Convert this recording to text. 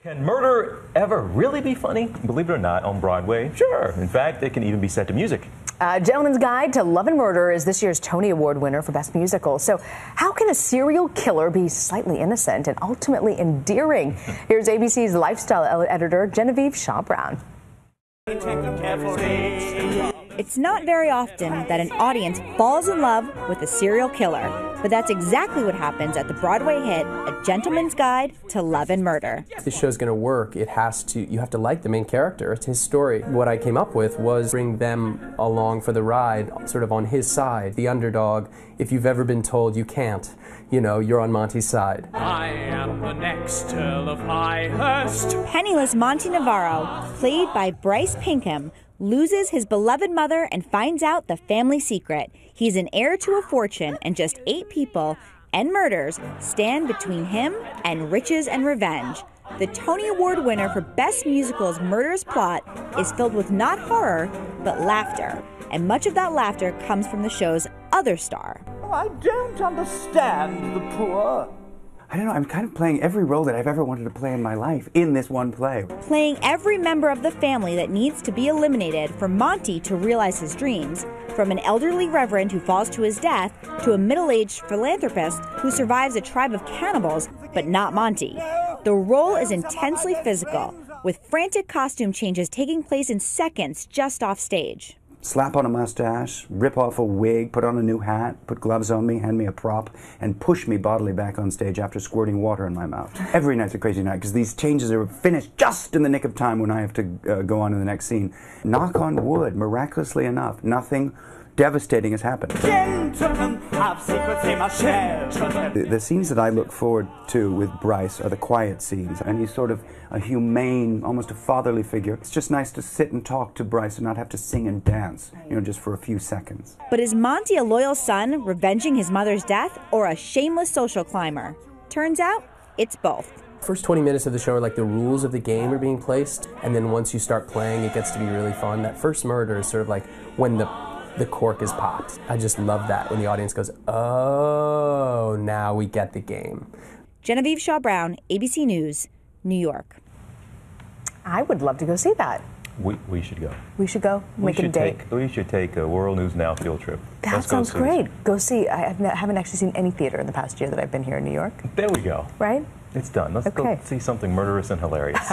Can murder ever really be funny? Believe it or not, on Broadway, sure. In fact, it can even be set to music. Gentleman's Guide to Love and Murder is this year's Tony Award winner for Best Musical. So how can a serial killer be slightly innocent and ultimately endearing? Here's ABC's lifestyle editor, Genevieve Shaw-Brown. It's not very often that an audience falls in love with a serial killer, but that's exactly what happens at the Broadway hit A Gentleman's Guide to Love and Murder. If this show's going to work, you have to like the main character. It's his story. What I came up with was bring them along for the ride, sort of on his side, the underdog. If you've ever been told you can't, you're on Monty's side. I am the next Earl of Highhurst. Penniless Monty Navarro, played by Bryce Pinkham, loses his beloved mother and finds out the family secret. He's an heir to a fortune, and just 8 people and murders stand between him and riches and revenge. The Tony Award winner for Best Musical's murderous plot is filled with not horror, but laughter. And much of that laughter comes from the show's other star. Oh, I don't understand the poor. I don't know, I'm kind of playing every role that I've ever wanted to play in my life in this one play. Playing every member of the family that needs to be eliminated for Monty to realize his dreams, from an elderly reverend who falls to his death to a middle-aged philanthropist who survives a tribe of cannibals, but not Monty. The role is intensely physical, with frantic costume changes taking place in seconds just off stage. Slap on a mustache, rip off a wig, put on a new hat, put gloves on me, hand me a prop, and push me bodily back on stage after squirting water in my mouth. Every night's a crazy night because these changes are finished just in the nick of time when I have to go on to the next scene. Knock on wood, miraculously enough, nothing devastating has happened. Gentlemen have secrets they must share. The scenes that I look forward to with Bryce are the quiet scenes, and he's sort of a humane, almost a fatherly figure. It's just nice to sit and talk to Bryce and not have to sing and dance, just for a few seconds. But is Monty a loyal son revenging his mother's death, or a shameless social climber? Turns out, it's both. First 20 minutes of the show are like the rules of the game are being placed, and then once you start playing, it gets to be really fun. That first murder is sort of like when the cork is popped. I just love that when the audience goes, oh, now we get the game. Genevieve Shaw-Brown, ABC News, New York. I would love to go see that. We should go. We should go, make a date. We should take a World News Now field trip. That sounds great. Go see. I haven't actually seen any theater in the past year that I've been here in New York. There we go. Right? It's done. Let's go see something murderous and hilarious.